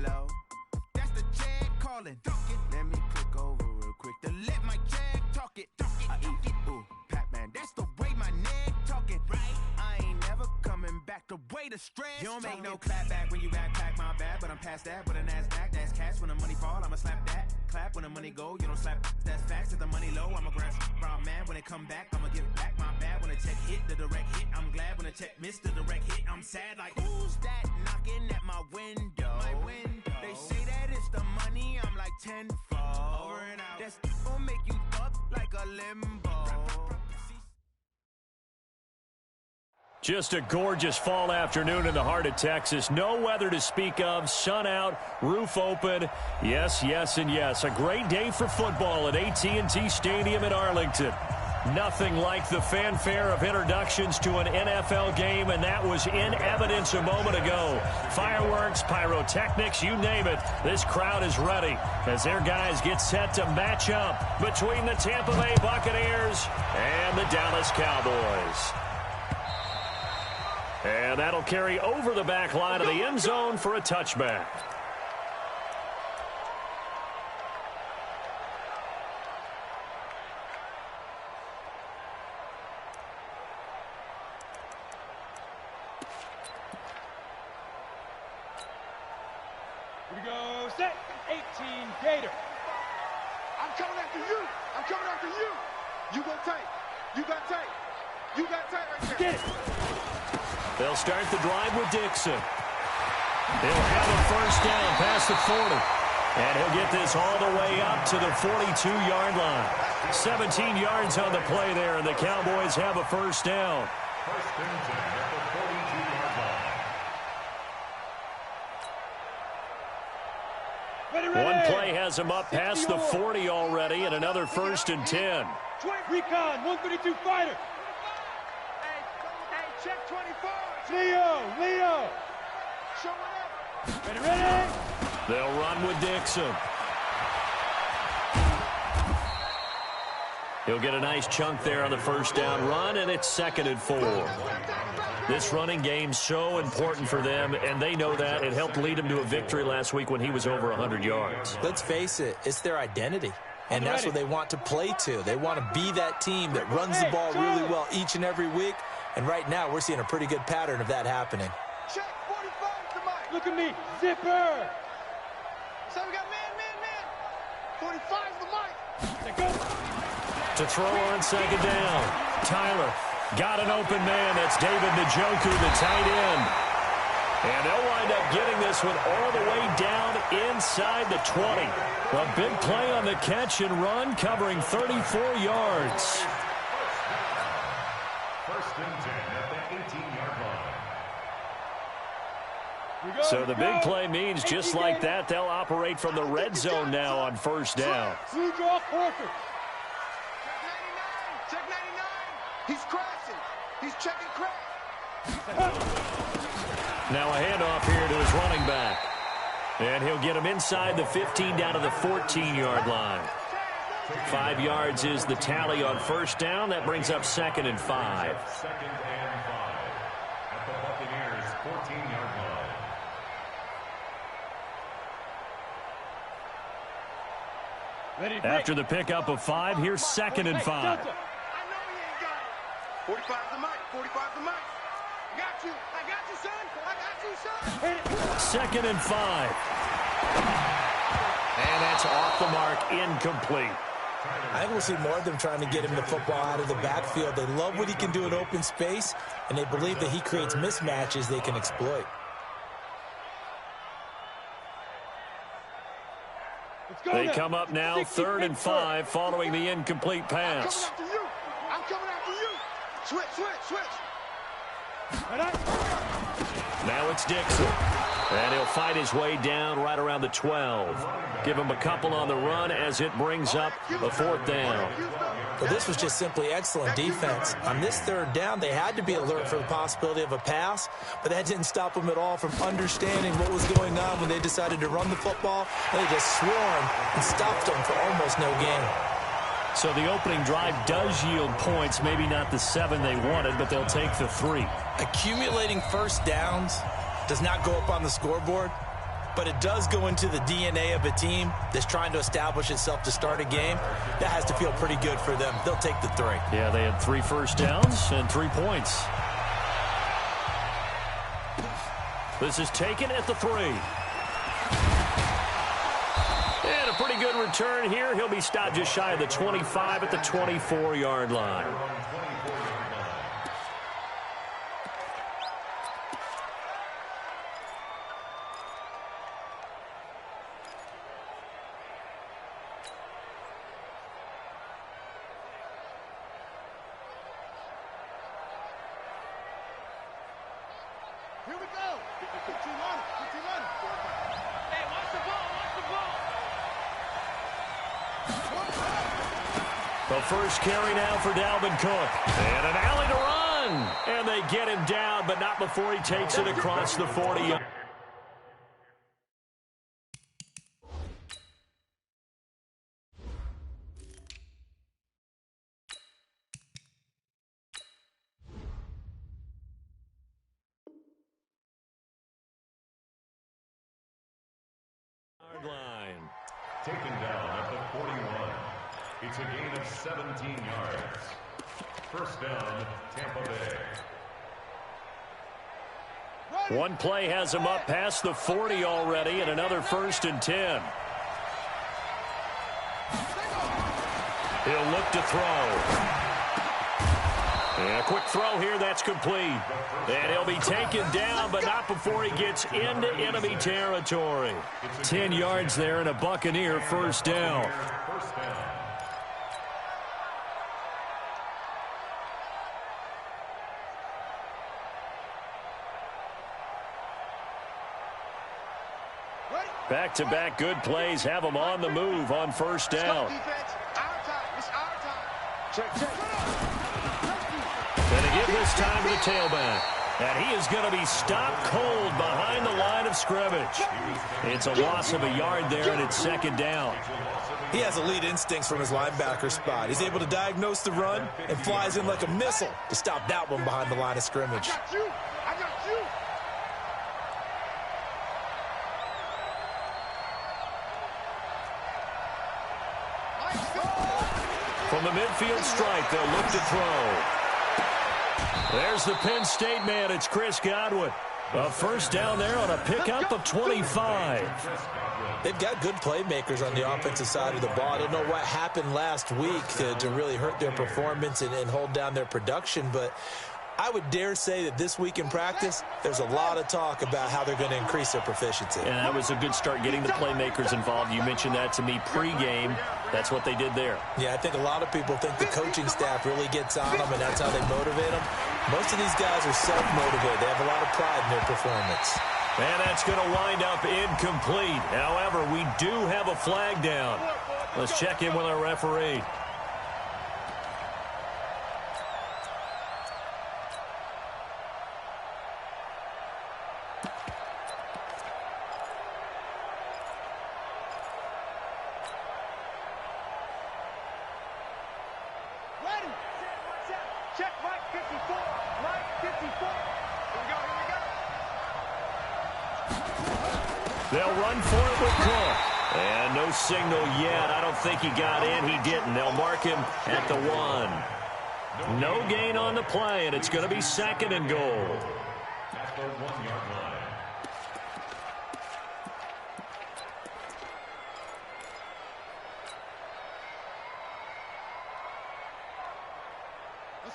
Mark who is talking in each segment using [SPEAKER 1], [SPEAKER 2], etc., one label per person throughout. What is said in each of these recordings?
[SPEAKER 1] Hello? That's the jag calling. Let me click over real quick to let my jag talk it. I eat, ooh, Pac-Man. That's the way my neck talking. Right? I ain't never coming back the way the stress. You don't make no clap back when you backpack, my bad. But I'm past that with a NASDAQ. That's cash when the money fall. I'ma slap that. Clap when the money go. You don't slap. That's facts. If the money low, I'ma grab. Brown man when it come back, I'ma give back my bad. When the check hit, the direct hit. I'm glad when the check missed the direct hit. I'm sad like who's that knocking at my window? My window. They say that it's the money. I'm like tenfold. Over and out. That's gonna make you up like a limbo.
[SPEAKER 2] Just a gorgeous fall afternoon in the heart of Texas. No weather to speak of. Sun out, roof open. Yes, yes, and yes. A great day for football at AT&T Stadium in Arlington. Nothing like the fanfare of introductions to an NFL game, and that was in evidence a moment ago. Fireworks, pyrotechnics, you name it. This crowd is ready as their guys get set to match up between the Tampa Bay Buccaneers and the Dallas Cowboys. And that'll carry over the back line of the end zone for a touchback.
[SPEAKER 3] Here we go, set, 18 Gator.
[SPEAKER 4] I'm coming after you. I'm coming after you. You go tight. You got tight. You got tight right there.
[SPEAKER 3] Get it.
[SPEAKER 2] They'll start the drive with Dixon. He'll have a first down past the 40. And he'll get this all the way up to the 42-yard line. 17 yards on the play there, and the Cowboys have a first down.
[SPEAKER 5] First and 10 at the 42-yard line.
[SPEAKER 2] One play has him up past the 40 already, and another first and 10.
[SPEAKER 3] Recon, 132 fighter.
[SPEAKER 4] Hey, check 24.
[SPEAKER 3] Leo.
[SPEAKER 4] Show it up.
[SPEAKER 3] Ready.
[SPEAKER 2] They'll run with Dixon. He'll get a nice chunk there on the first down run, and it's 2nd and 4. This running game's so important for them, and they know that. It helped lead them to a victory last week when he was over 100 yards.
[SPEAKER 6] Let's face it, it's their identity. And that's what they want to play to. They want to be that team that runs the ball really well each and every week. And right now, we're seeing a pretty good pattern of that happening.
[SPEAKER 4] Check 45 to Mike.
[SPEAKER 3] Look at me. Zipper.
[SPEAKER 4] So we got man. 45 to Mike.
[SPEAKER 2] To throw on 2nd down. Tyler got an open man. That's David Njoku, the tight end. And they'll wind up getting this one all the way down inside the 20. A big play on the catch and run, covering 34 yards.
[SPEAKER 5] First and 10 at the 18-yard line.
[SPEAKER 2] So the big play means just like that, they'll operate from the red zone now on first down.
[SPEAKER 3] Blue draw quarter.
[SPEAKER 4] Check 99. He's crashing. He's checking crash.
[SPEAKER 2] Now a handoff here to his running back. And he'll get him inside the 15 down to the 14-yard line. 5 yards is the tally on first down. That brings up 2nd and 5.
[SPEAKER 5] 2nd and 5 at the Buccaneers' 14-yard line.
[SPEAKER 2] After the pickup of 5, here's 2nd and 5.
[SPEAKER 4] I know he ain't got it. 45 to Mike. 45 to Mike. I got you, son. I got you, son.
[SPEAKER 2] 2nd and 5. And that's off the mark, incomplete.
[SPEAKER 6] I think we'll see more of them trying to get him the football out of the backfield. They love what he can do in open space, and they believe that he creates mismatches they can exploit.
[SPEAKER 2] They come up now 3rd and 5 following the incomplete pass.
[SPEAKER 4] I'm coming after you. Switch.
[SPEAKER 2] Now it's Dixon. And he'll fight his way down right around the 12. Give him a couple on the run as it brings up a 4th down.
[SPEAKER 6] Well, this was just simply excellent defense. On this 3rd down, they had to be alert for the possibility of a pass, but that didn't stop them at all from understanding what was going on when they decided to run the football. They just swarmed and stopped them for almost no gain.
[SPEAKER 2] So the opening drive does yield points, maybe not the 7 they wanted, but they'll take the 3.
[SPEAKER 6] Accumulating first downs does not go up on the scoreboard, but it does go into the DNA of a team that's trying to establish itself to start a game. That has to feel pretty good for them. They'll take the 3.
[SPEAKER 2] Yeah, they had 3 first downs and 3 points. This is taken at the 3. And a pretty good return here. He'll be stopped just shy of the 25 at the 24-yard line.
[SPEAKER 4] Here we go. Put your on it. Put your on it. Hey, watch the ball. Watch the ball.
[SPEAKER 2] The first carry now for Dalvin Cook. And an alley to run. And they get him down, but not before he takes it across the 40. Line.
[SPEAKER 5] Taken down at the 41. It's a gain of 17 yards. First down, Tampa Bay.
[SPEAKER 2] One play has him up past the 40 already, and another 1st and 10. He'll look to throw. And a quick throw here, that's complete. And he'll be taken down, but not before he gets into enemy territory. 10 yards there and a Buccaneer first down. Back-to-back good plays have him on the move on first down. And they give this time to the tailback. And he is going to be stopped cold behind the line of scrimmage. It's a loss of a yard there, and it's 2nd down.
[SPEAKER 6] He has elite instincts from his linebacker spot. He's able to diagnose the run and flies in like a missile to stop that one behind the line of scrimmage.
[SPEAKER 4] I got you.
[SPEAKER 2] From the midfield stripe, they'll look to throw. There's the Penn State man. It's Chris Godwin. A first down there on a pickup of 25.
[SPEAKER 6] They've got good playmakers on the offensive side of the ball. I don't know what happened last week to really hurt their performance and hold down their production, but I would dare say that this week in practice, there's a lot of talk about how they're going to increase their proficiency.
[SPEAKER 2] And that was a good start getting the playmakers involved. You mentioned that to me pregame. That's what they did there.
[SPEAKER 6] Yeah, I think a lot of people think the coaching staff really gets on them, and that's how they motivate them. Most of these guys are self-motivated. They have a lot of pride in their performance.
[SPEAKER 2] And that's going to wind up incomplete. However, we do have a flag down. Let's check in with our referee.
[SPEAKER 4] Check Mike 54. Mike 54. Here we go.
[SPEAKER 2] They'll run for it with Cook. And no signal yet. I don't think he got in. He didn't. They'll mark him at the 1. No gain on the play, and it's going to be 2nd and goal.
[SPEAKER 5] At the 1-yard line.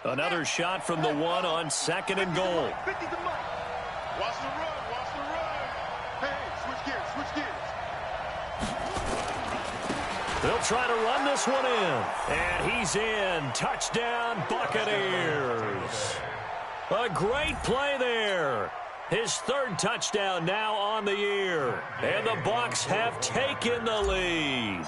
[SPEAKER 2] Another shot from the 1 on 2nd and goal.
[SPEAKER 4] 50 to Mike. Watch the run. Watch the run. Hey, switch gears. Switch gears.
[SPEAKER 2] They'll try to run this one in. And he's in. Touchdown, Buccaneers. A great play there. His 3rd touchdown now on the year. And the Bucs have taken the lead.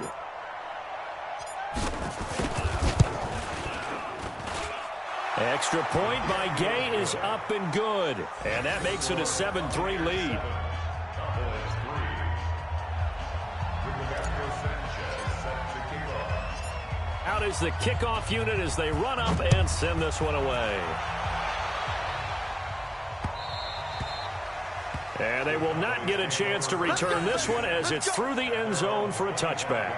[SPEAKER 2] Extra point by Gay is up and good. And that makes it a 7-3 lead. Out is the kickoff unit as they run up and send this one away. And And they will not get a chance to return this one as it's through the end zone for a touchback.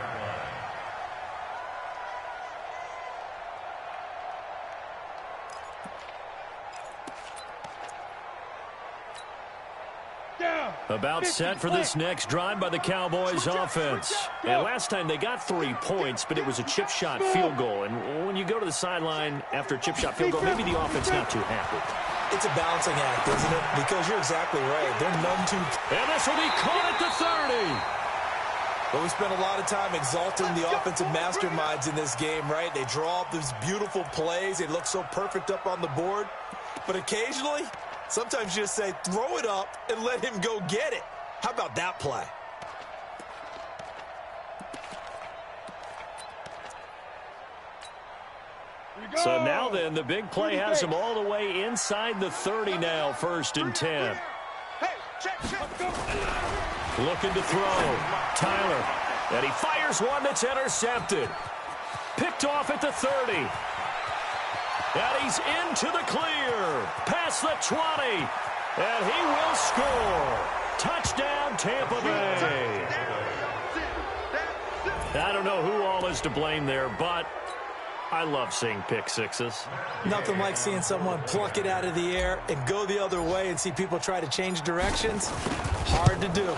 [SPEAKER 2] About set for this next drive by the Cowboys offense. And last time they got 3 points, but it was a chip shot field goal. And when you go to the sideline after a chip shot field goal, maybe the offense not too happy.
[SPEAKER 6] It's a balancing act, isn't it? Because you're exactly right. They're none too...
[SPEAKER 2] And this will be caught at the 30.
[SPEAKER 6] But we spent a lot of time exalting the offensive masterminds in this game, right? They draw up these beautiful plays. They look so perfect up on the board. But occasionally, sometimes you just say, throw it up and let him go get it. How about that play?
[SPEAKER 2] So now then, the big play has him all the way inside the 30 now, 1st and 10. Looking to throw. Tyler. And he fires one that's intercepted. Picked off at the 30. And he's into the clear. Past the 20. And he will score. Touchdown, Tampa Bay. I don't know who all is to blame there, but I love seeing pick sixes.
[SPEAKER 6] Nothing like seeing someone pluck it out of the air and go the other way and see people try to change directions. Hard to do.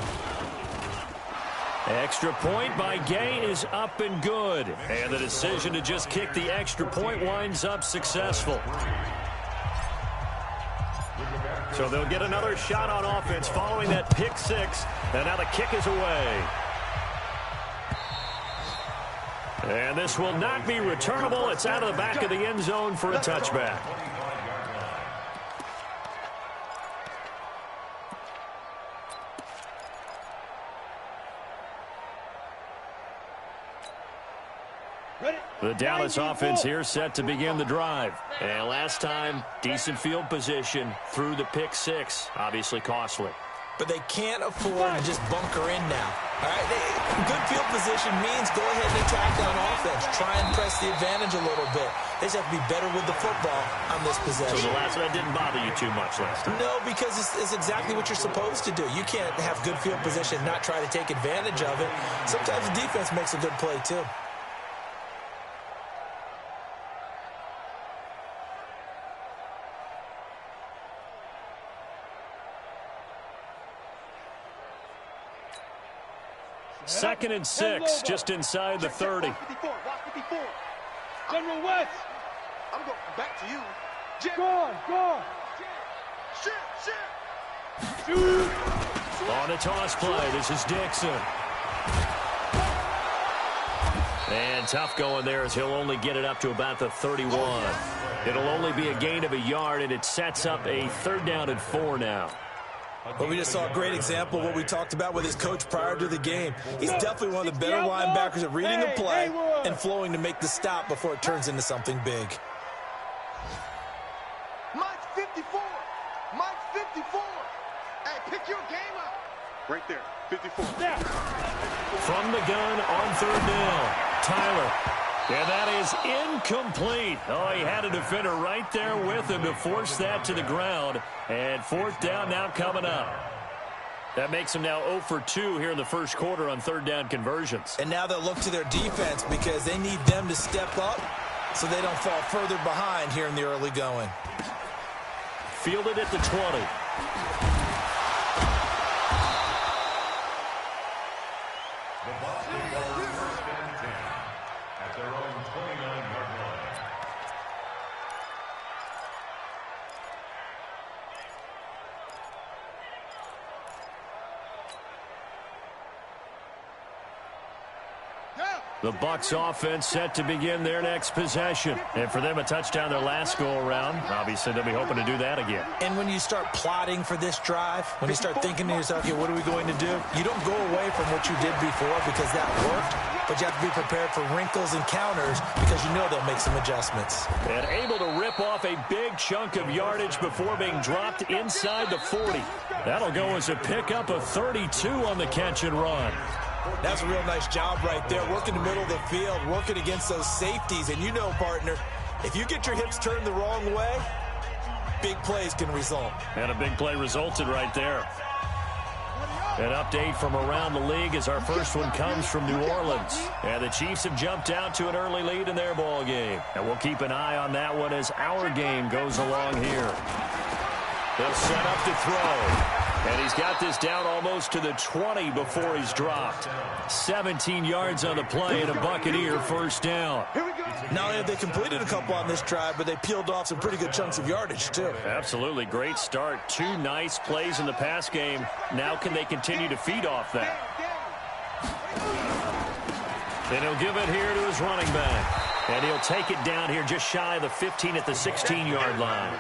[SPEAKER 2] Extra point by Gay is up and good. And the decision to just kick the extra point winds up successful. So they'll get another shot on offense following that pick six. And now the kick is away. And this will not be returnable. It's out of the back of the end zone for a touchback. The Dallas offense here set to begin the drive. And last time, decent field position through the pick six. Obviously costly.
[SPEAKER 6] But they can't afford to just bunker in now. All right, good field position means go ahead and attack on offense. Try and press the advantage a little bit. They just have to be better with the football on this possession.
[SPEAKER 2] So the last one didn't bother you too much last time?
[SPEAKER 6] No, because it's exactly what you're supposed to do. You can't have good field position and not try to take advantage of it. Sometimes the defense makes a good play, too.
[SPEAKER 2] Second and 6, just inside the 30.
[SPEAKER 3] General West.
[SPEAKER 4] I'm going back to you.
[SPEAKER 3] Gone.
[SPEAKER 4] Shit.
[SPEAKER 2] On a toss play, this is Dixon. And tough going there as he'll only get it up to about the 31. It'll only be a gain of a yard, and it sets up a 3rd down and 4 now.
[SPEAKER 6] But we just saw a great example of what we talked about with his coach prior to the game. He's definitely one of the better linebackers at reading a play and flowing to make the stop before it turns into something big.
[SPEAKER 4] Mike's 54. Mike's 54. Hey, pick your game up. Right there, 54.
[SPEAKER 2] From the gun on 3rd down, Tyler. And that is incomplete. Oh, he had a defender right there with him to force that to the ground. And 4th down now coming up. That makes him now 0 for 2 here in the first quarter on 3rd down conversions.
[SPEAKER 6] And now they'll look to their defense because they need them to step up so they don't fall further behind here in the early going.
[SPEAKER 2] Fielded at the 20. The Bucs offense set to begin their next possession. And for them, a touchdown their last go-around. Obviously, they'll be hoping to do that again.
[SPEAKER 6] And when you start plotting for this drive, when you start thinking to yourself, okay, what are we going to do? You don't go away from what you did before because that worked, but you have to be prepared for wrinkles and counters because you know they'll make some adjustments.
[SPEAKER 2] And able to rip off a big chunk of yardage before being dropped inside the 40. That'll go as a pickup of 32 on the catch and run.
[SPEAKER 6] That's a real nice job right there, working the middle of the field, working against those safeties. And you know, partner, if you get your hips turned the wrong way, big plays can result.
[SPEAKER 2] And a big play resulted right there. An update from around the league as our first one comes from New Orleans. And the Chiefs have jumped out to an early lead in their ball game. And we'll keep an eye on that one as our game goes along here. They'll set up to throw. And he's got this down almost to the 20 before he's dropped. 17 yards on the play and a Buccaneer first down.
[SPEAKER 6] Not only have they completed a couple on this drive, but they peeled off some pretty good chunks of yardage, too.
[SPEAKER 2] Absolutely. Great start. 2 nice plays in the pass game. Now can they continue to feed off that? And he'll give it here to his running back. And he'll take it down here just shy of the 15 at the 16-yard line.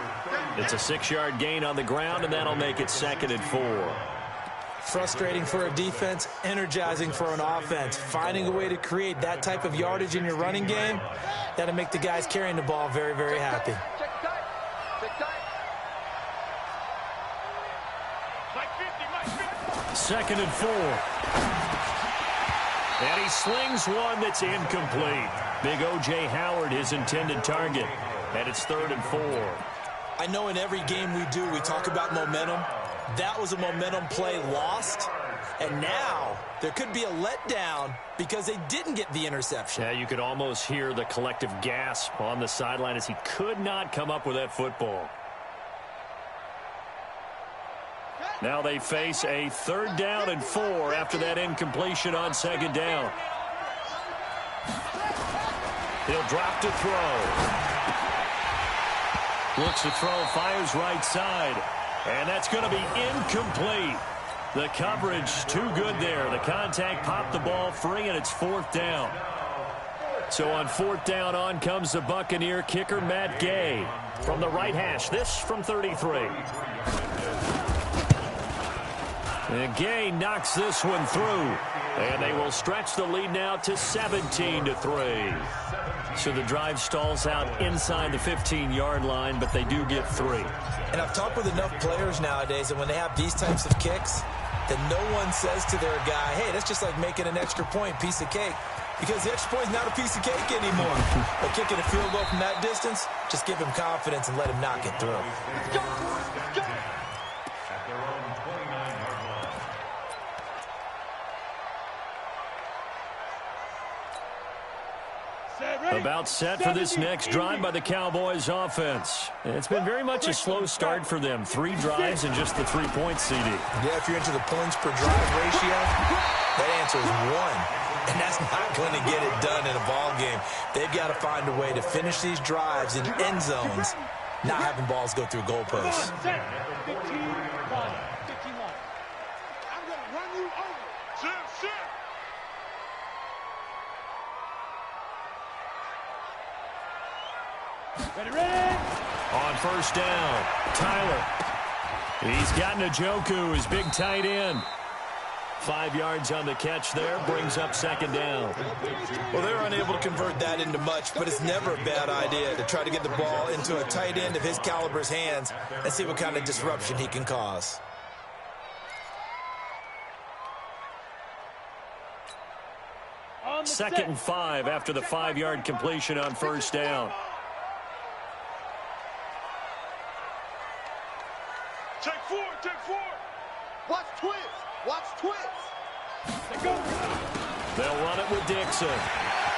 [SPEAKER 2] It's a 6-yard gain on the ground, and that'll make it 2nd and 4.
[SPEAKER 6] Frustrating for a defense, energizing for an offense. Finding a way to create that type of yardage in your running game, that'll make the guys carrying the ball very, very happy.
[SPEAKER 2] 2nd and 4. And he slings one that's incomplete. Big O.J. Howard, his intended target. And it's 3rd and 4.
[SPEAKER 6] I know in every game we do, we talk about momentum. That was a momentum play lost. And now there could be a letdown because they didn't get the interception.
[SPEAKER 2] Yeah, you could almost hear the collective gasp on the sideline as he could not come up with that football. Now they face a 3rd down and 4 after that incompletion on 2nd down. He'll drop to throw. Looks to throw, fires right side. And that's going to be incomplete. The coverage too good there. The contact popped the ball free, and it's 4th down. So on 4th down, on comes the Buccaneer kicker, Matt Gay, from the right hash. This from 33. And Gay knocks this one through. And they will stretch the lead now to 17-3. So the drive stalls out inside the 15-yard line, but they do get 3.
[SPEAKER 6] And I've talked with enough players nowadays that when they have these types of kicks, that no one says to their guy, hey, that's just like making an extra point, piece of cake. Because the extra point is not a piece of cake anymore. But kicking a field goal from that distance, just give him confidence and let him knock it through.
[SPEAKER 2] About set for this next drive by the Cowboys offense. It's been very much a slow start for them. 3 drives and just the 3 points, CD.
[SPEAKER 6] Yeah, if you're into the points per drive ratio, that answer is 1. And that's not going to get it done in a ball game. They've got to find a way to finish these drives in end zones, not having balls go through goalposts.
[SPEAKER 3] 15-1. I'm going to run you over. Sit. Ready.
[SPEAKER 2] On 1st down, Tyler. He's got Njoku, his big tight end. 5 yards on the catch there, brings up 2nd down.
[SPEAKER 6] Well, they're unable to convert that into much, but it's never a bad idea to try to get the ball into a tight end of his caliber's hands and see what kind of disruption he can cause.
[SPEAKER 2] Second and 5 after the 5-yard completion on 1st down.
[SPEAKER 4] Take 4. Watch twist.
[SPEAKER 2] They'll run it with Dixon.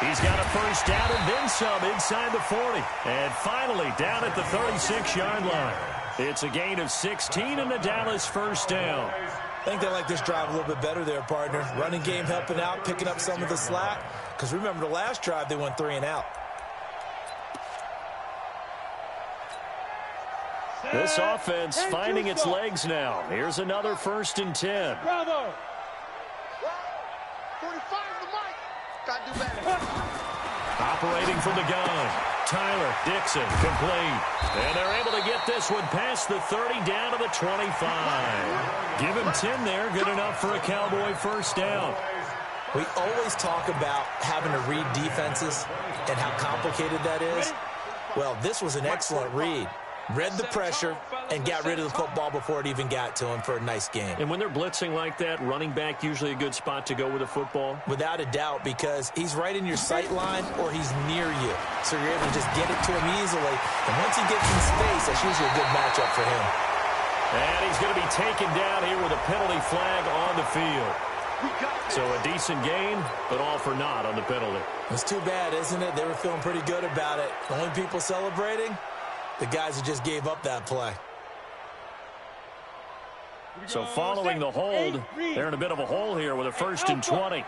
[SPEAKER 2] He's got a 1st down and then some inside the 40. And finally down at the 36-yard line. It's a gain of 16 and the Dallas 1st down.
[SPEAKER 6] I think they like this drive a little bit better there, partner. Running game helping out, picking up some of the slack. Because remember, the last drive they went 3 and out.
[SPEAKER 2] This offense finding its legs now. Here's another 1st and 10.
[SPEAKER 3] Bravo.
[SPEAKER 4] 45 the mic. Got to do better.
[SPEAKER 2] Operating from the gun. Tyler, Dixon, complete. And they're able to get this one past the 30 down to the 25. Give him 10 there. Good enough for a Cowboy 1st down.
[SPEAKER 6] We always talk about having to read defenses and how complicated that is. Well, this was an excellent read. Read the pressure and got rid of the football before it even got to him for a nice game.
[SPEAKER 2] And when they're blitzing like that, running back usually a good spot to go with a football?
[SPEAKER 6] Without a doubt, because he's right in your sight line or he's near you. So you're able to just get it to him easily. And once he gets in space, that's usually a good matchup for him.
[SPEAKER 2] And he's going to be taken down here with a penalty flag on the field. So a decent gain, but all for naught on the penalty.
[SPEAKER 6] It's too bad, isn't it? They were feeling pretty good about it. The only people celebrating, the guys who just gave up that play.
[SPEAKER 2] So following the hold, they're in a bit of a hole here with a 1st and 20.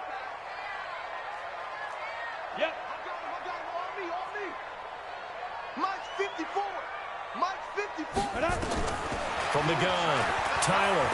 [SPEAKER 4] Yep. Mike's 54. Mike's 54.
[SPEAKER 2] From the gun, Tyler.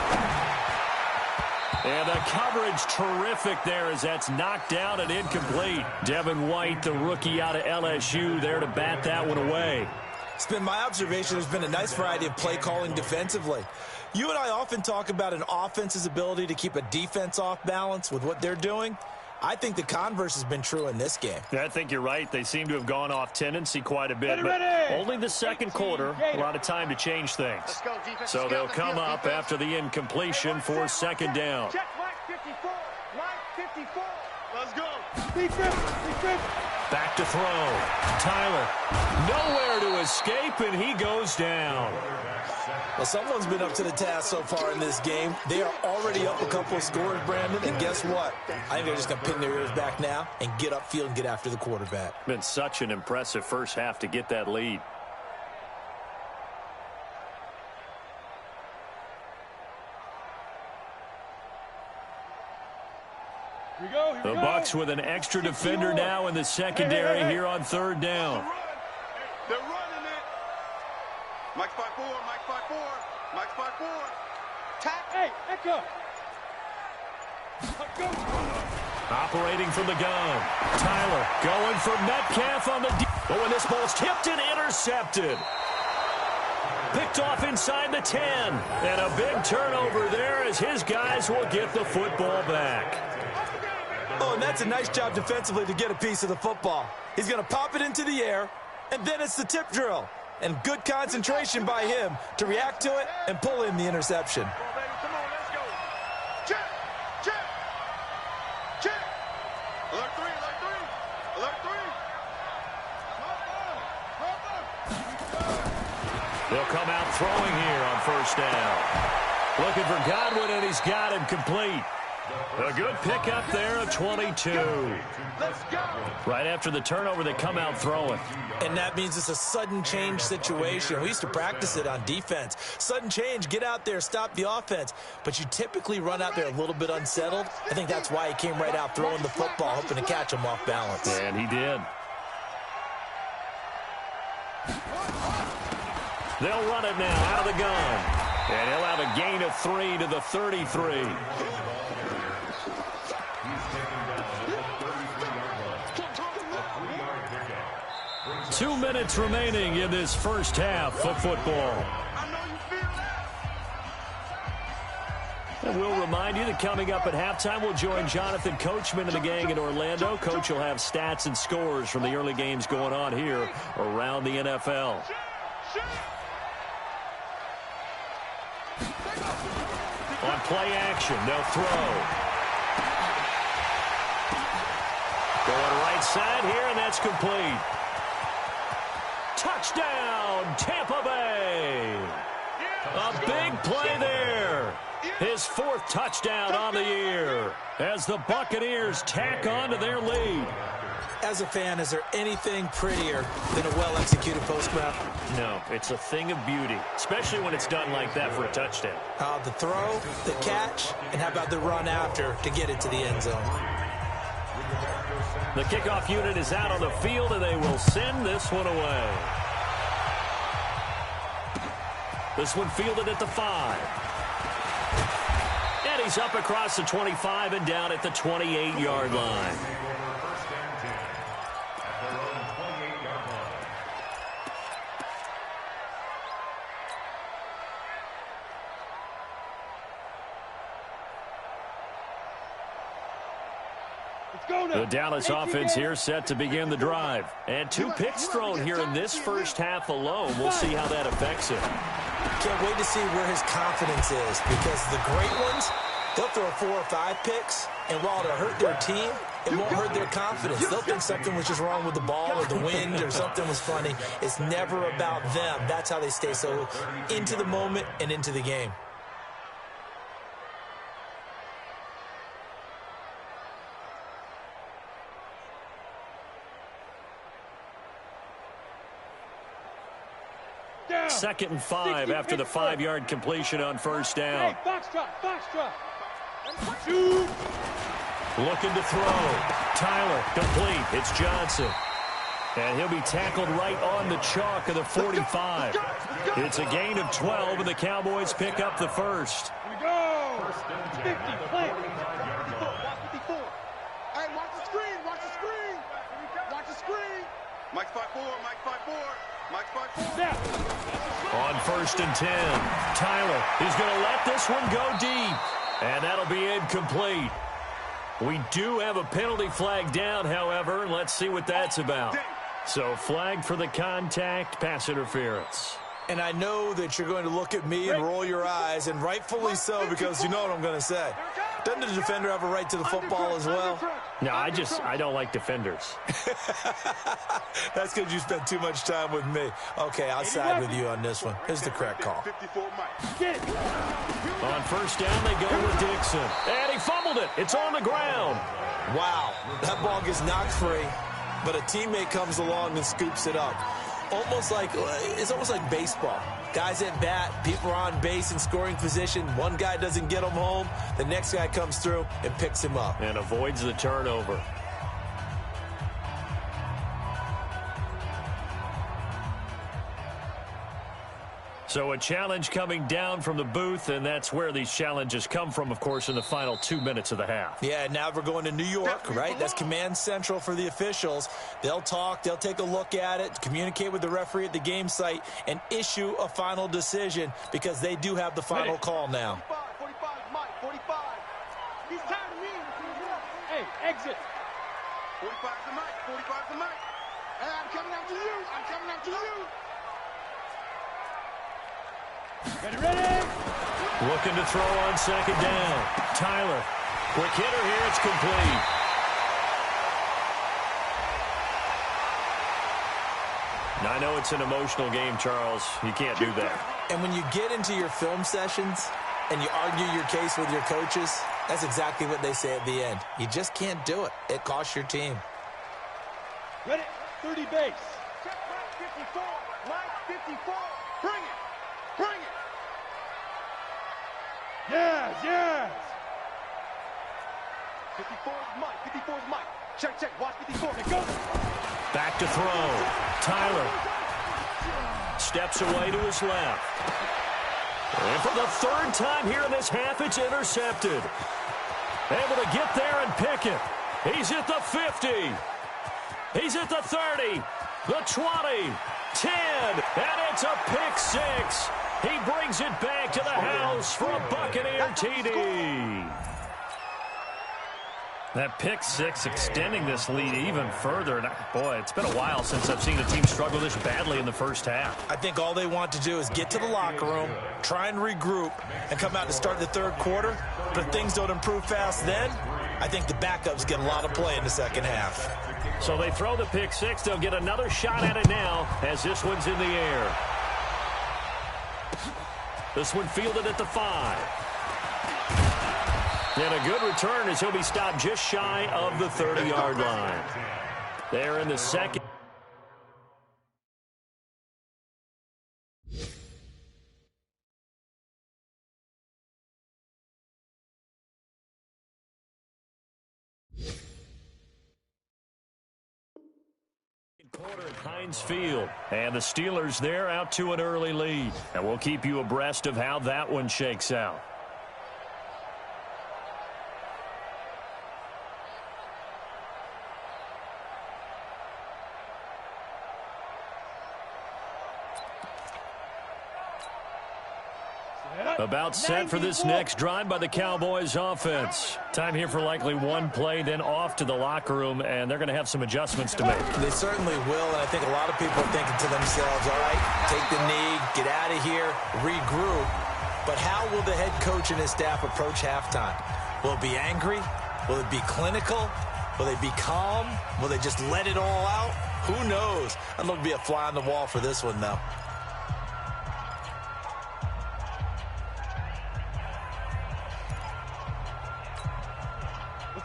[SPEAKER 2] And the coverage terrific there as that's knocked down and incomplete. Devin White, the rookie out of LSU, there to bat that one away.
[SPEAKER 6] It's been my observation there's been a nice variety of play calling defensively. You and I often talk about an offense's ability to keep a defense off balance with what they're doing. I think the converse has been true in this game.
[SPEAKER 2] Yeah, I think you're right. They seem to have gone off tendency quite a bit, but only the second quarter, a lot of time to change things. So they'll come up after the incompletion for 2nd down.
[SPEAKER 4] Check Mike 54. Mike 54. Let's go.
[SPEAKER 2] Back to throw. Tyler, nowhere to escape, and he goes down.
[SPEAKER 6] Well, someone's been up to the task so far in this game. They are already up a couple of scores, Brandon, and guess what? I think they're just going to pin their ears back now and get upfield and get after the quarterback.
[SPEAKER 2] Been such an impressive first half to get that lead. The Bucs with an extra defender now in the secondary here on 3rd down.
[SPEAKER 4] They're running it. Mike's 5-4. Mike's 5-4. Mike's 5-4. Tap. Hey, echo.
[SPEAKER 2] Operating from the gun. Tyler going for Metcalf on the oh, and this ball's tipped and intercepted. Picked off inside the 10. And a big turnover there as his guys will get the football back.
[SPEAKER 6] Oh, and that's a nice job defensively to get a piece of the football. He's going to pop it into the air, and then it's the tip drill. And good concentration by him to react to it and pull in the interception.
[SPEAKER 4] Come on, let's go. Check. Check. Check. Alert 3. Alert 3. Alert 3.
[SPEAKER 2] They'll come out throwing here on 1st down. Looking for Godwin, and he's got him complete. A good pickup there of 22.
[SPEAKER 4] Let's go.
[SPEAKER 2] Right after the turnover, they come out throwing.
[SPEAKER 6] And that means it's a sudden change situation. We used to practice it on defense. Sudden change, get out there, stop the offense. But you typically run out there a little bit unsettled. I think that's why he came right out throwing the football, hoping to catch him off balance.
[SPEAKER 2] And he did. They'll run it now out of the gun. And he'll have a gain of 3 to the 33. 2 minutes remaining in this first half of football. And we'll remind you that coming up at halftime, we'll join Jonathan Coachman and the gang in Orlando. Coach will have stats and scores from the early games going on here around the NFL. On play action, they'll throw. Going right side here, and that's complete. Touchdown, Tampa Bay. A big play there. His 4th touchdown on the year as the Buccaneers tack on to their lead.
[SPEAKER 6] As a fan, is there anything prettier than a well-executed post-grab?
[SPEAKER 2] No, it's a thing of beauty, especially when it's done like that for a touchdown.
[SPEAKER 6] The throw, the catch, and how about the run after to get it to the end zone?
[SPEAKER 2] The kickoff unit is out on the field, and they will send this one away. This one fielded at the 5. And he's up across the 25 and down at the 28-yard line. The Dallas offense here set to begin the drive. And 2 picks thrown here in this first half alone. We'll see how that affects him.
[SPEAKER 6] Can't wait to see where his confidence is, because the great ones, they'll throw 4 or 5 picks, and while it'll hurt their team, it won't hurt their confidence. They'll think something was just wrong with the ball or the wind or something was funny. It's never about them. That's how they stay so into the moment and into the game.
[SPEAKER 2] Second and 5 after the 5-yard completion on first down.
[SPEAKER 3] Hey, foxtrot.
[SPEAKER 2] Looking to throw. Tyler, complete. It's Johnson. And he'll be tackled right on the chalk of the 45. It's a gain of 12, and the Cowboys pick up the first.
[SPEAKER 3] Here we go. 50, play.
[SPEAKER 4] Watch 54. Hey, watch the screen. Watch the screen. Watch the screen. Mike's 5-4. Mike's 5-4. Mike's 5-4.
[SPEAKER 3] Snap.
[SPEAKER 2] On first and 10, Tyler is going to let this one go deep. And that'll be incomplete. We do have a penalty flag down, however. Let's see what that's about. So flag for the contact, pass interference.
[SPEAKER 6] And I know that you're going to look at me and roll your eyes, and rightfully so, because you know what I'm going to say. Doesn't the defender have a right to the football as well?
[SPEAKER 2] No, I don't like defenders.
[SPEAKER 6] That's because you spent too much time with me. Okay, I'll side with you on this one. Here's the correct call.
[SPEAKER 2] On first down, they go with Dixon. And he fumbled it. It's on the ground.
[SPEAKER 6] Wow, that ball gets knocked free, but a teammate comes along and scoops it up. It's almost like baseball. Guys at bat, people are on base in scoring position. One guy doesn't get him home. The next guy comes through and picks him up.
[SPEAKER 2] And avoids the turnover. So a challenge coming down from the booth, and that's where these challenges come from, of course, in the final 2 minutes of the half.
[SPEAKER 6] Yeah, now we're going to New York, right? That's command central for the officials. They'll talk, they'll take a look at it, communicate with the referee at the game site, and issue a final decision because they do have the final call now.
[SPEAKER 4] 45, Mike, 45. He's tired of me.
[SPEAKER 3] Hey, exit.
[SPEAKER 4] 45's the Mike, 45's the Mike. Hey, I'm coming after you. I'm coming after you.
[SPEAKER 3] Ready.
[SPEAKER 2] Looking to throw on second down. Tyler, quick hitter here, it's complete. Now, I know it's an emotional game, Charles. You can't do that.
[SPEAKER 6] And when you get into your film sessions and you argue your case with your coaches, that's exactly what they say at the end. You just can't do it. It costs your team.
[SPEAKER 3] Ready, 30 base.
[SPEAKER 4] Check Mike 54. Mike 54. Bring it. Bring it.
[SPEAKER 3] Yes.
[SPEAKER 4] 54's Mike. 54's Mike. Check. Watch 54.
[SPEAKER 3] Here goes.
[SPEAKER 2] Back to throw. Tyler steps away to his left. And for the third time here in this half, it's intercepted. Able to get there and pick it. He's at the 50. He's at the 30. The 20. 10. And it's a pick six. He brings it back to the house for a Buccaneer TD. That pick six extending this lead even further. And boy, it's been a while since I've seen a team struggle this badly in the first half.
[SPEAKER 6] I think all they want to do is get to the locker room, try and regroup, and come out to start the third quarter. But if things don't improve fast then, I think the backups get a lot of play in the second half.
[SPEAKER 2] So they throw the pick six. They'll get another shot at it now as this one's in the air. This one fielded at the 5. And a good return as he'll be stopped just shy of the 30-yard line. They're in the second. Quarter at Heinz Field, and the Steelers there out to an early lead, and we'll keep you abreast of how that one shakes out. About set for this next drive by the Cowboys offense. Time here for likely one play, then off to the locker room, and they're going to have some adjustments to make.
[SPEAKER 6] They certainly will, and I think a lot of people are thinking to themselves, all right, take the knee, get out of here, regroup. But how will the head coach and his staff approach halftime? Will it be angry? Will it be clinical? Will they be calm? Will they just let it all out? Who knows? I'd love to be a fly on the wall for this one, though.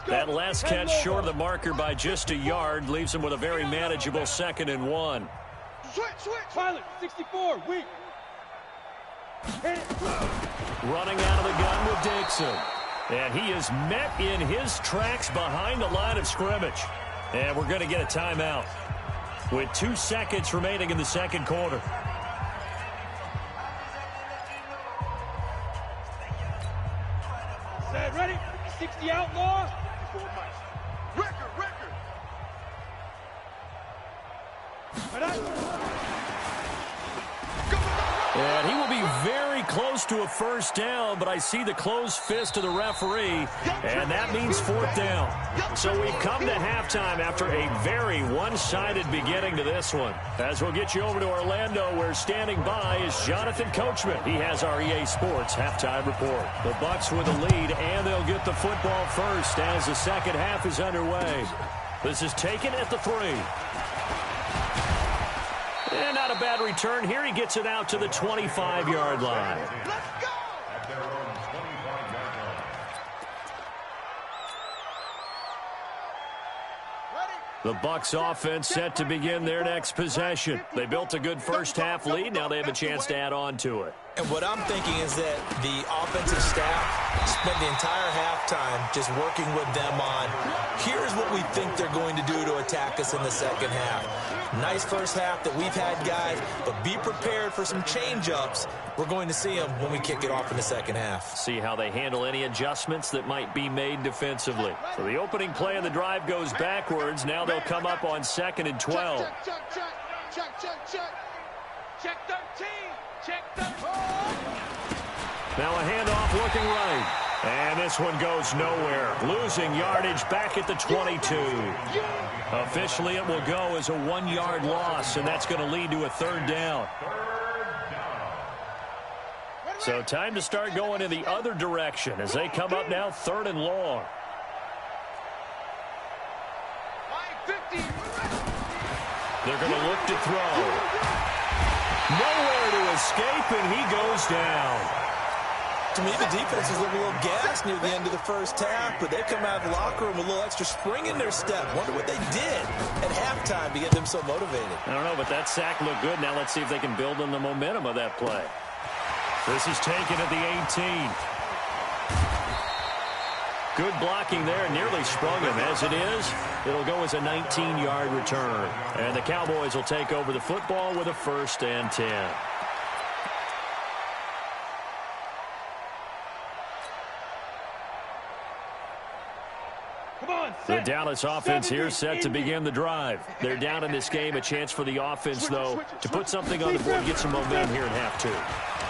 [SPEAKER 2] That last catch short of the marker by just a yard leaves him with a very manageable 2nd and 1.
[SPEAKER 3] Switch. Pilot, 64, weak.
[SPEAKER 2] Running out of the gun with Dixon. And he is met in his tracks behind the line of scrimmage. And we're going to get a timeout with 2 seconds remaining in the second quarter.
[SPEAKER 3] Set, ready? 60 outlaw.
[SPEAKER 4] Record.
[SPEAKER 2] And he will be very close to a first down, but I see the closed fist of the referee, and that means 4th down. So we've come to halftime after a very one-sided beginning to this one. As we'll get you over to Orlando, where standing by is Jonathan Coachman. He has our EA Sports halftime report. The Bucks with the lead, and they'll get the football first as the second half is underway. This is taken at the 3. And not a bad return here. He gets it out to the 25-yard line.
[SPEAKER 4] Let's go!
[SPEAKER 5] At their own 25-yard line.
[SPEAKER 2] The Bucks offense set to begin their next possession. They built a good first half lead. Now they have a chance to add on to it.
[SPEAKER 6] And what I'm thinking is that the offensive staff spent the entire halftime just working with them on, here's what we think they're going to do to attack us in the second half. Nice first half that we've had, guys, but be prepared for some change-ups. We're going to see them when we kick it off in the second half.
[SPEAKER 2] See how they handle any adjustments that might be made defensively. So the opening play of the drive goes backwards. Now they'll come up on 2nd and 12.
[SPEAKER 3] Check 13. Check 13.
[SPEAKER 2] Now a handoff looking right. And this one goes nowhere. Losing yardage back at the 22. Officially, it will go as a 1-yard loss, and that's going to lead to a 3rd down. So time to start going in the other direction as they come up now 3rd and long. They're going to look to throw. Nowhere to escape, and he goes down.
[SPEAKER 6] To me, the defense is looking a little gassed near the end of the first half, but they come out of the locker room with a little extra spring in their step. Wonder what they did at halftime to get them so motivated.
[SPEAKER 2] I don't know, but that sack looked good. Now let's see if they can build on the momentum of that play. This is taken at the 18. Good blocking there, nearly sprung him. As it is, it'll go as a 19-yard return. And the Cowboys will take over the football with a 1st and 10. The Dallas offense here set to begin the drive. They're down in this game. A chance for the offense, though, to put something on the board, get some momentum here in half 2.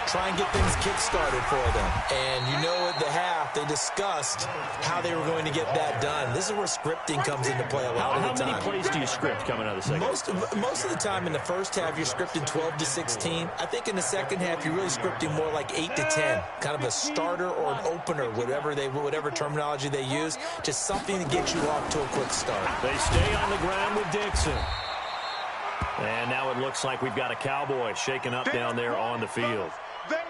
[SPEAKER 6] Try and get things kick-started for them. And you know at the half, they discussed how they were going to get that done. This is where scripting comes into play a lot of the time.
[SPEAKER 2] How many plays do you script coming out of the second?
[SPEAKER 6] Most of the time in the first half, you're scripting 12 to 16. I think in the second half, you're really scripting more like 8 to 10. Kind of a starter or an opener, whatever terminology they use. Just something to get you off to a quick start.
[SPEAKER 2] They stay on the ground with Dixon. And now it looks like we've got a Cowboy shaken up down there on the field.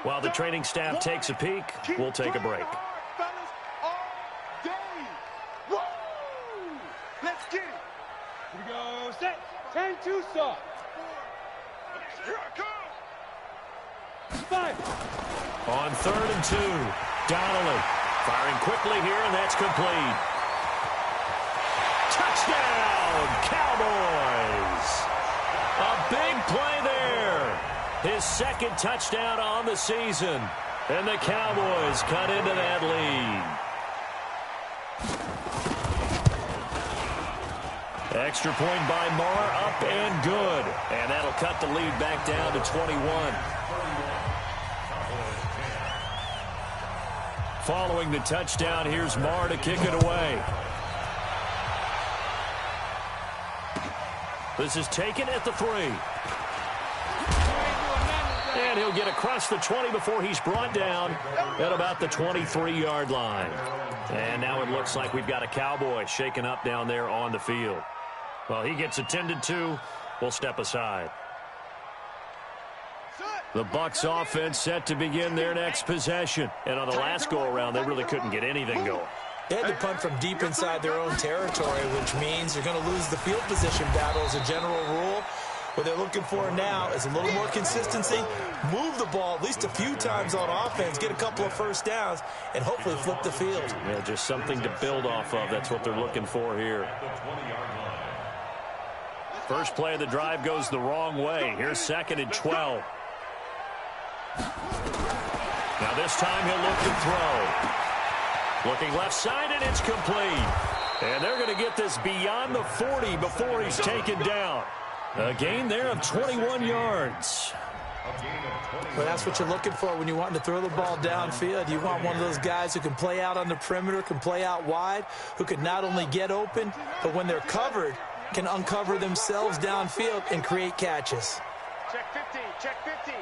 [SPEAKER 2] While the training staff takes a peek, we'll take a break.
[SPEAKER 4] Let's get it.
[SPEAKER 3] Here we go. Set. 10-2 stop.
[SPEAKER 4] Here I come.
[SPEAKER 3] Fire.
[SPEAKER 2] On 3rd and 2, Donnelly firing quickly here, and that's complete. Touchdown, Cowboys! A big play there. His 2nd touchdown on the season. And the Cowboys cut into that lead. Extra point by Marr, up and good. And that'll cut the lead back down to 21. Following the touchdown, here's Marr to kick it away. This is taken at the 3. And he'll get across the 20 before he's brought down at about the 23-yard line. And now it looks like we've got a Cowboy shaken up down there on the field. Well, he gets attended to. We'll step aside. The Bucs offense set to begin their next possession. And on the last go-around, they really couldn't get anything going.
[SPEAKER 6] They had to punt from deep inside their own territory, which means you're going to lose the field position battle as a general rule. What they're looking for now is a little more consistency, move the ball at least a few times on offense, get a couple of first downs, and hopefully flip the field.
[SPEAKER 2] Yeah, just something to build off of. That's what they're looking for here. First play of the drive goes the wrong way. Here's 2nd and 12. Now this time he'll look to throw. Looking left side, and it's complete. And they're going to get this beyond the 40 before he's taken down. A gain there of 21 yards.
[SPEAKER 6] Well, that's what you're looking for when you want to throw the ball downfield. You want one of those guys who can play out on the perimeter, can play out wide, who can not only get open, but when they're covered, can uncover themselves downfield and create catches.
[SPEAKER 3] Check 50, check 50.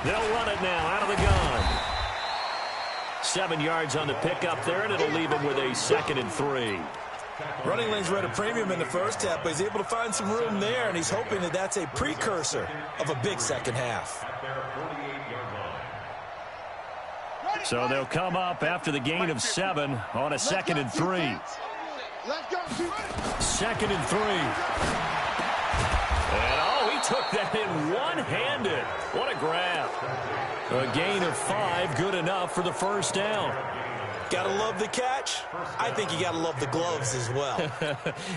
[SPEAKER 2] They'll run it now out of the gun. 7 yards on the pickup there, and it'll leave him with a 2nd and 3.
[SPEAKER 6] Running lanes were at a premium in the first half, but he's able to find some room there, and he's hoping that that's a precursor of a big second half.
[SPEAKER 2] So they'll come up after the gain of 7 on a 2nd and 3. 2nd and 3. And, oh, he took that in one-handed. What a grab. A gain of 5, good enough for the first down.
[SPEAKER 6] Gotta love the catch. I think you gotta love the gloves as well.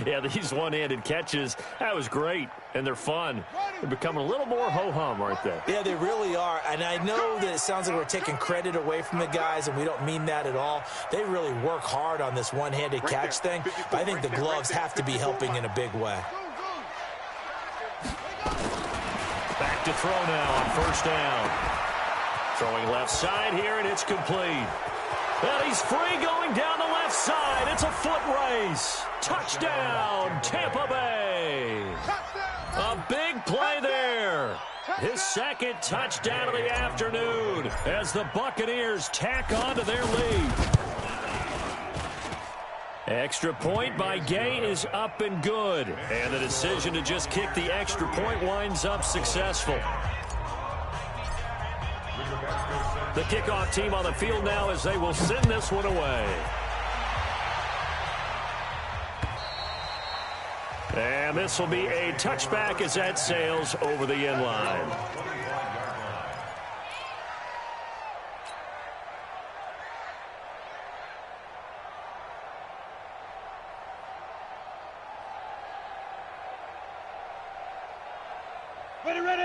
[SPEAKER 2] Yeah, these one-handed catches, that was great, and they're fun. They're becoming a little more ho-hum, aren't they?
[SPEAKER 6] Yeah, they really are, and I know that it sounds like we're taking credit away from the guys, and we don't mean that at all. They really work hard on this one-handed catch thing, but I think the gloves have to be helping in a big way.
[SPEAKER 2] Back to throw now on first down. Throwing left side here, and it's complete. And he's free going down the left side. It's a foot race. Touchdown, Tampa Bay. A big play there. His 2nd touchdown of the afternoon as the Buccaneers tack on to their lead. Extra point by Gay is up and good. And the decision to just kick the extra point winds up successful. The kickoff team on the field now as they will send this one away. And this will be a touchback as that sails over the end line.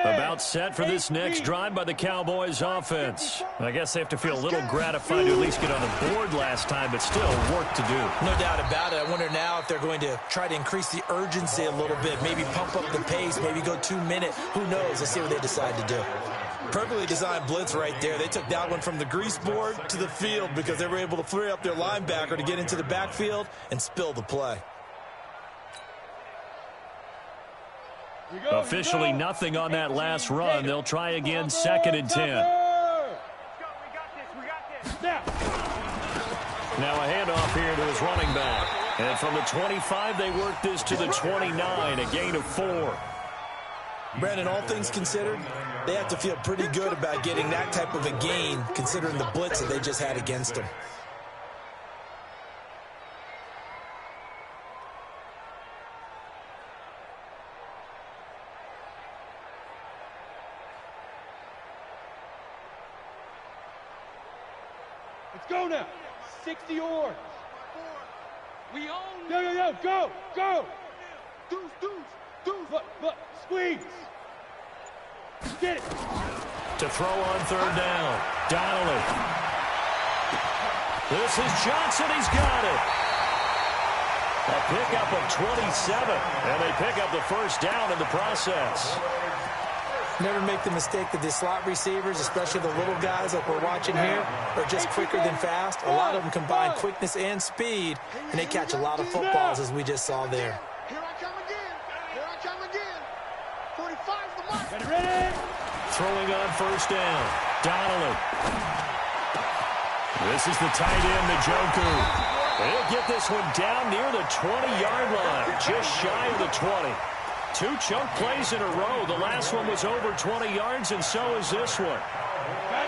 [SPEAKER 2] About set for this next drive by the Cowboys offense. I guess they have to feel a little gratified to at least get on the board last time, but still work to do.
[SPEAKER 6] No doubt about it. I wonder now if they're going to try to increase the urgency a little bit, maybe pump up the pace, maybe go 2-minute. Who knows? Let's see what they decide to do. Perfectly designed blitz right there. They took that one from the grease board to the field because they were able to free up their linebacker to get into the backfield and spill the play.
[SPEAKER 2] Officially nothing on that last run. They'll try again, 2nd and 10. Now a handoff here to his running back. And from the 25, they work this to the 29, a gain of 4.
[SPEAKER 6] Brandon, all things considered, they have to feel pretty good about getting that type of a gain considering the blitz that they just had against them.
[SPEAKER 3] Let's go now. 60 yards. We own. Yo, go, go. Deuce. But, squeeze. Get it.
[SPEAKER 2] To throw on 3rd down. Donnelly. This is Johnson. He's got it. A pickup of 27. And they pick up the first down in the process.
[SPEAKER 6] Never make the mistake that the slot receivers, especially the little guys like we're watching here, are just quicker than fast. A lot of them combine quickness and speed, and they catch a lot of footballs, as we just saw there.
[SPEAKER 4] Here I come again. 45's the mark.
[SPEAKER 3] Ready.
[SPEAKER 2] throwing on first down. Donnelly. This is the tight end, Njoku. He'll get this one down near the 20-yard line, just shy of the 20. 2 chunk plays in a row. The last one was over 20 yards, and so is this one.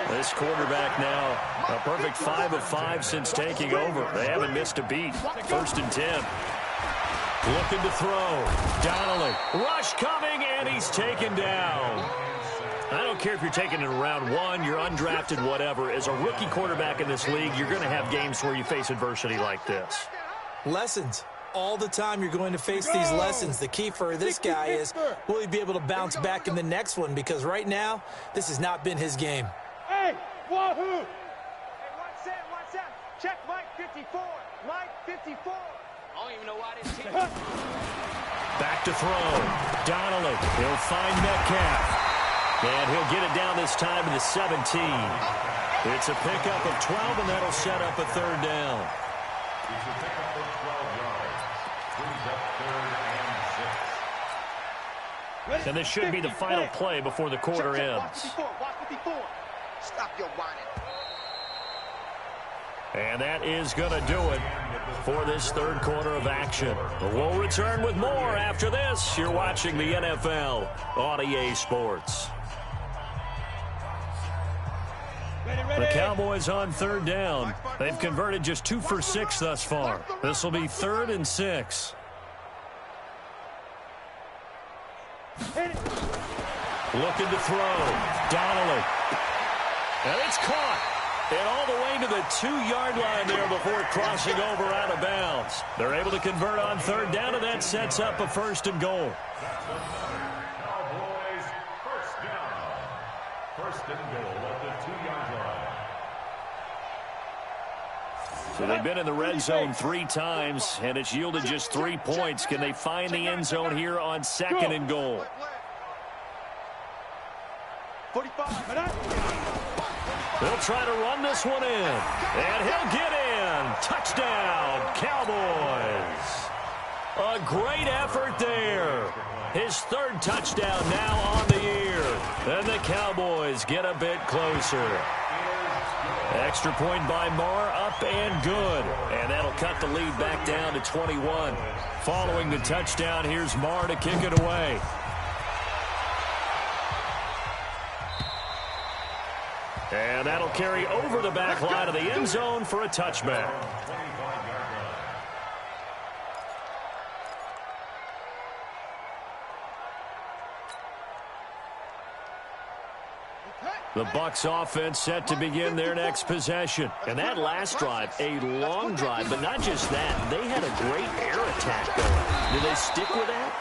[SPEAKER 2] This quarterback now a perfect 5 of 5 since taking over. They haven't missed a beat. First and 10. Looking to throw. Donnelly. Rush coming, and he's taken down. I don't care if you're taking it in round 1, you're undrafted, whatever. As a rookie quarterback in this league, you're going to have games where you face adversity like this.
[SPEAKER 6] Lessons. All the time you're going to face these lessons. The key for this guy is, will he be able to bounce back in the next one? Because right now, this has not been his game.
[SPEAKER 3] Hey, wahoo!
[SPEAKER 7] Hey, watch that. Check Mike 54. Mike 54. I don't even know why this team.
[SPEAKER 2] Back to throw. Donnelly. He'll find Metcalf. And he'll get it down this time to the 17. It's a pickup of 12, and that'll set up a third down.
[SPEAKER 5] It's a pickup of 12 yards. Brings up 3rd and 6.
[SPEAKER 2] And this should be the final play before the quarter ends.
[SPEAKER 4] Watch 54. Stop your whining.
[SPEAKER 2] And that is going to do it for this third quarter of action. We'll return with more after this. You're watching the NFL on EA Sports. The Cowboys on third down. They've converted just 2 for 6 thus far. This will be 3rd and 6. Looking to throw. Donnelly. And it's caught. And all the way to the 2-yard line there before crossing over out of bounds. They're able to convert on third down, and that sets up a 1st and goal.
[SPEAKER 5] Cowboys first down. 1st and goal at the 2-yard line.
[SPEAKER 2] So they've been in the red zone 3 times, and it's yielded just 3 points. Can they find the end zone here on 2nd and goal?
[SPEAKER 4] 45.
[SPEAKER 2] They'll try to run this one in, and he'll get in. Touchdown, Cowboys. A great effort there. His 3rd touchdown now on the year. And the Cowboys get a bit closer. Extra point by Marr, up and good. And that'll cut the lead back down to 21. Following the touchdown, here's Marr to kick it away. And that'll carry over the back line of the end zone for a touchback. The Bucs offense set to begin their next possession. And that last drive, a long drive, but not just that. They had a great air attack going. Do they stick with that?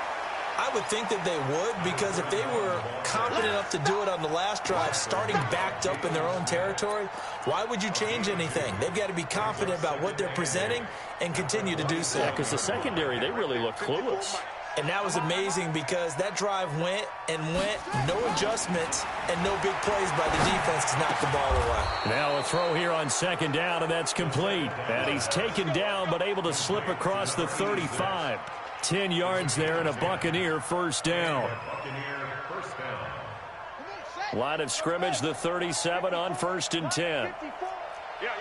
[SPEAKER 6] I would think that they would, because if they were confident enough to do it on the last drive, starting backed up in their own territory, why would you change anything? They've got to be confident about what they're presenting and continue to do so.
[SPEAKER 2] Yeah, because the secondary, they really look clueless.
[SPEAKER 6] And that was amazing because that drive went and went, no adjustments, and no big plays by the defense to knock the ball away.
[SPEAKER 2] Now a throw here on 2nd down, and that's complete. And he's taken down but able to slip across the 35. 10 yards there and a Buccaneer first down. Line of scrimmage, the 37 on 1st and 10.
[SPEAKER 4] Yeah.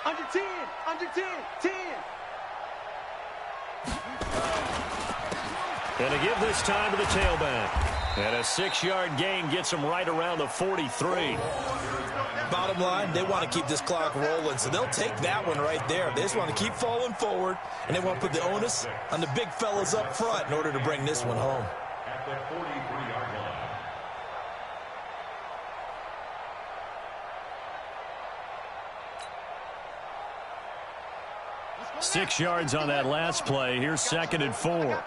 [SPEAKER 4] Under 10. 10.
[SPEAKER 2] And to give this time to the tailback. And a 6-yard gain gets him right around the 43.
[SPEAKER 6] Bottom line, they want to keep this clock rolling, so they'll take that one right there. They just want to keep falling forward, and they want to put the onus on the big fellas up front in order to bring this one home.
[SPEAKER 5] At the 43-yard line.
[SPEAKER 2] 6 yards on that last play. Here's 2nd and 4.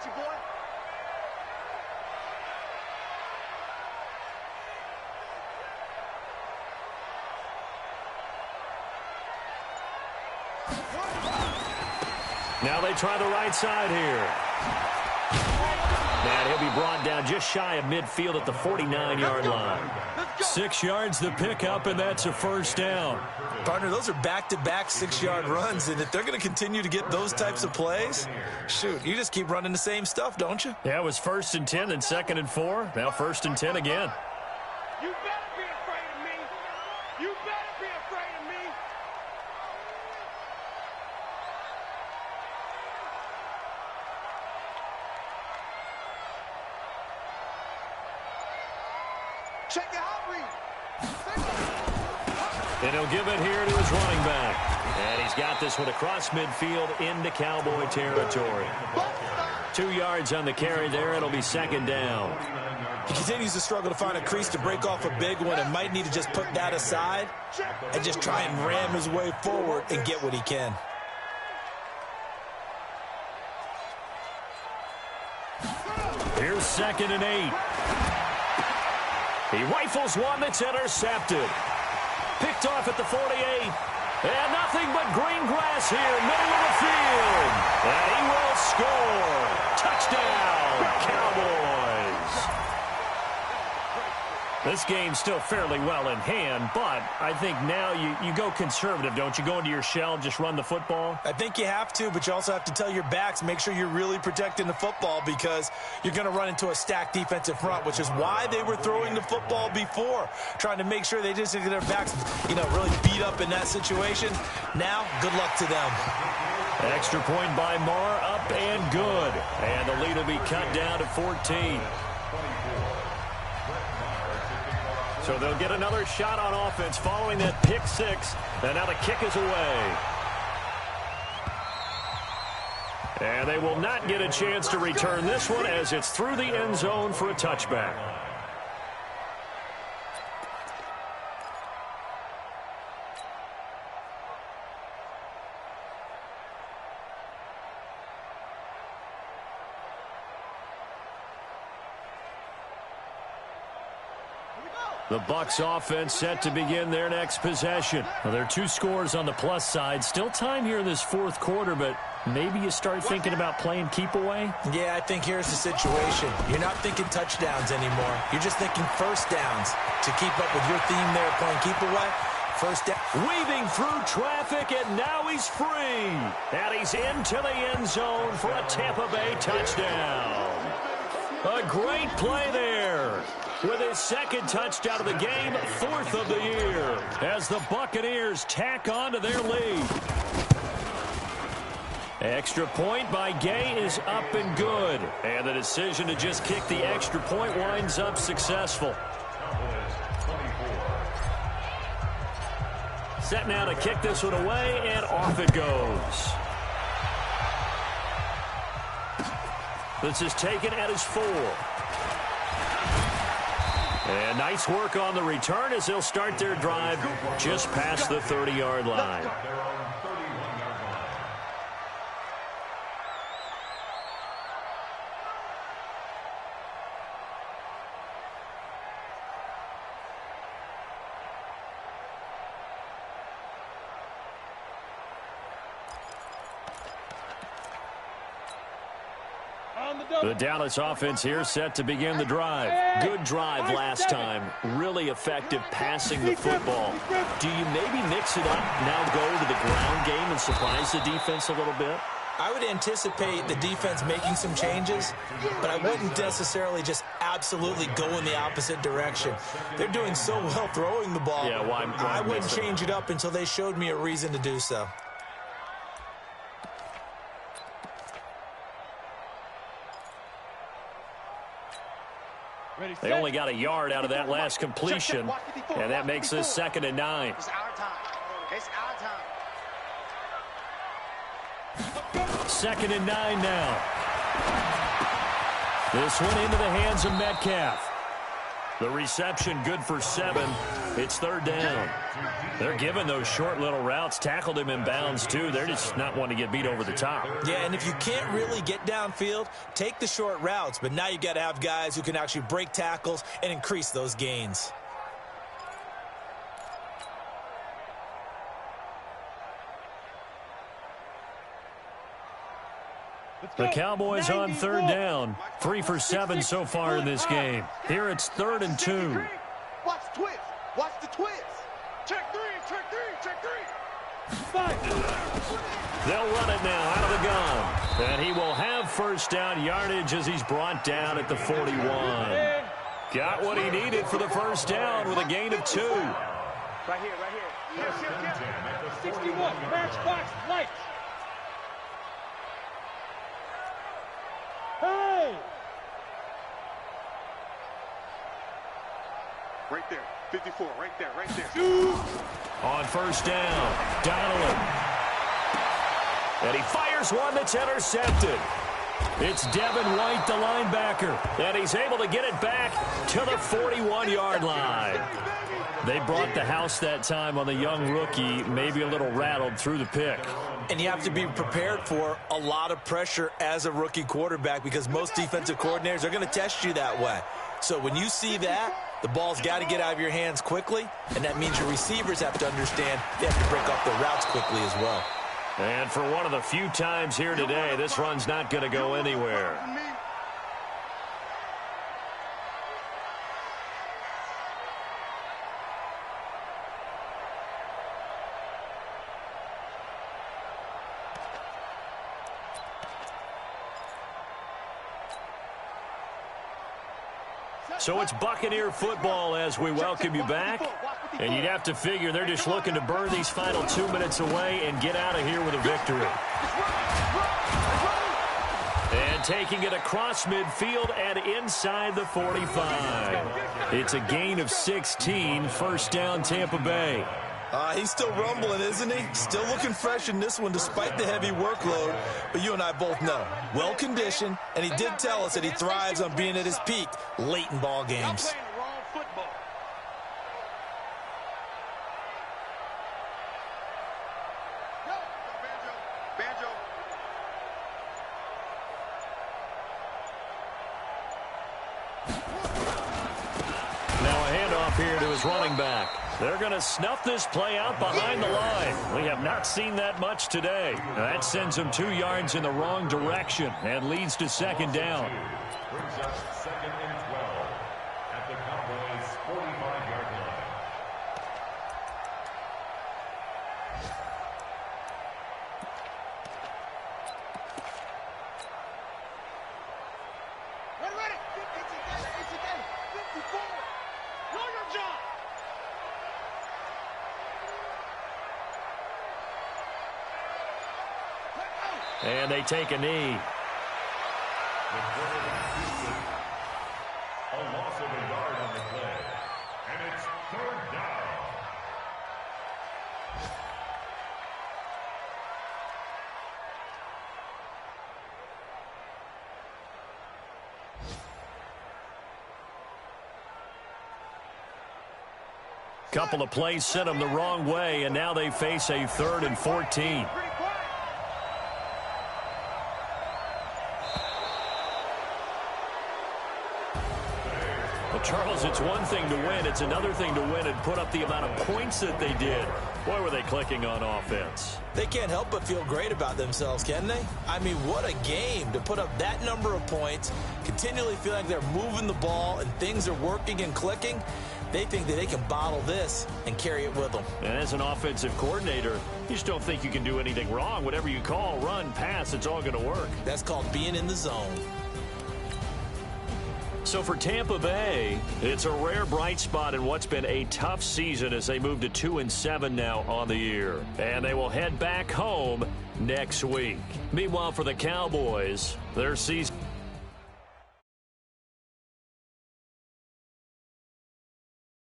[SPEAKER 2] Now they try the right side here. And he'll be brought down just shy of midfield at the 49-yard line. 6 yards the pickup, and that's a first down.
[SPEAKER 6] Partner, those are back-to-back 6-yard runs, and if they're going to continue to get those types of plays, shoot, you just keep running the same stuff, don't you?
[SPEAKER 2] Yeah, it was 1st and 10, then 2nd and 4. Now 1st and 10 again.
[SPEAKER 7] You better be afraid of me. You better be afraid of me.
[SPEAKER 4] Check your hot read.
[SPEAKER 2] And he'll give it here to his running back. And he's got this one across midfield into Cowboy territory. 2 yards on the carry there. It'll be second down.
[SPEAKER 6] He continues to struggle to find a crease to break off a big one and might need to just put that aside and just try and ram his way forward and get what he can.
[SPEAKER 2] Here's 2nd and 8. He rifles one that's intercepted. Picked off at the 48. And nothing but green grass here, middle of the field. And he will score. Touchdown, Cowboys. This game's still fairly well in hand, but I think now you go conservative, don't you? Go into your shell, just run the football?
[SPEAKER 6] I think you have to, but you also have to tell your backs, make sure you're really protecting the football because you're going to run into a stacked defensive front, which is why they were throwing the football before, trying to make sure they just get their backs, really beat up in that situation. Now, good luck to them.
[SPEAKER 2] Extra point by Marr, up and good. And the lead will be cut down to 14. So they'll get another shot on offense following that pick six. And now the kick is away. And they will not get a chance to return this one as it's through the end zone for a touchback. The Bucs offense set to begin their next possession. Well, there are 2 scores on the plus side. Still time here in this 4th quarter, but maybe you start thinking about playing keep away?
[SPEAKER 6] Yeah, I think here's the situation. You're not thinking touchdowns anymore. You're just thinking first downs. To keep up with your theme there, playing keep away, first down.
[SPEAKER 2] Weaving through traffic, and now he's free. And he's into the end zone for a Tampa Bay touchdown. A great play there. With his 2nd touchdown of the game, 4th of the year, as the Buccaneers tack on to their lead. Extra point by Gay is up and good. And the decision to just kick the extra point winds up successful. Set now to kick this one away, and off it goes. This is taken at his 4. And nice work on the return as they'll start their drive just past the 30-yard line. The Dallas offense here set to begin the drive. Good drive last time. Really effective passing the football. Do you maybe mix it up, now go to the ground game and surprise the defense a little bit?
[SPEAKER 6] I would anticipate the defense making some changes, but I wouldn't necessarily just absolutely go in the opposite direction. They're doing so well throwing the ball.
[SPEAKER 2] Yeah,
[SPEAKER 6] I wouldn't change it up until they showed me a reason to do so.
[SPEAKER 2] They only got a yard out of that last completion, and that makes this 2nd and 9.
[SPEAKER 7] It's our time. It's our time.
[SPEAKER 2] 2nd and 9 now. This one into the hands of Metcalf. The reception good for 7. It's 3rd down. They're giving those short little routes. Tackled him in bounds, too. They're just not wanting to get beat over the top.
[SPEAKER 6] Yeah, and if you can't really get downfield, take the short routes. But now you got to have guys who can actually break tackles and increase those gains.
[SPEAKER 2] The Cowboys on 3rd down. 3 for 7 so far in this game. Here it's 3rd and 2.
[SPEAKER 4] Watch the twist. Watch the twist.
[SPEAKER 7] Check 3, check 3, check 3.
[SPEAKER 2] They'll run it now out of the gun. And he will have first down yardage as he's brought down at the 41. Got what he needed for the first down with a gain of 2.
[SPEAKER 7] Right here, right here.
[SPEAKER 3] Yes. 61, matchbox lights. Hey!
[SPEAKER 4] Right there. 54, right there, right there.
[SPEAKER 2] On first down, Donald. And he fires one that's intercepted. It's Devin White, the linebacker, and he's able to get it back to the 41-yard line. They brought the house that time on the young rookie, maybe a little rattled through the pick.
[SPEAKER 6] And you have to be prepared for a lot of pressure as a rookie quarterback because most defensive coordinators are going to test you that way. So when you see that, the ball's got to get out of your hands quickly, and that means your receivers have to understand they have to break up their routes quickly as well.
[SPEAKER 2] And for one of the few times here today, this run's not going to go anywhere. So it's Buccaneer football as we welcome you back. And you'd have to figure they're just looking to burn these final 2 minutes away and get out of here with a victory. And taking it across midfield and inside the 45. It's a gain of 16, first down Tampa Bay.
[SPEAKER 6] He's still rumbling, isn't he? Still looking fresh in this one despite the heavy workload. But you and I both know, well-conditioned, and he did tell us that he thrives on being at his peak late in ball games.
[SPEAKER 2] Now a handoff here to his running back. They're going to snuff this play out behind the line. We have not seen that much today. That sends them 2 yards in the wrong direction and leads to second down.
[SPEAKER 5] Brings us 2nd and 12 at the Cowboys' 45-yard line.
[SPEAKER 7] Ready. 54. Know your job.
[SPEAKER 2] And they take a knee.
[SPEAKER 5] A loss of a yard on the play. And it's 3rd down.
[SPEAKER 2] Couple of plays sent them the wrong way, and now they face a 3rd and 14. Well, Charles, it's one thing to win. It's another thing to win and put up the amount of points that they did. Boy, were they clicking on offense.
[SPEAKER 6] They can't help but feel great about themselves, can they? I mean, what a game to put up that number of points, continually feel like they're moving the ball and things are working and clicking. They think that they can bottle this and carry it with them.
[SPEAKER 2] And as an offensive coordinator, you just don't think you can do anything wrong. Whatever you call, run, pass, it's all going to work.
[SPEAKER 6] That's called being in the zone.
[SPEAKER 2] So for Tampa Bay, it's a rare bright spot in what's been a tough season as they move to 2-7 now on the year. And they will head back home next week. Meanwhile, for the Cowboys, their season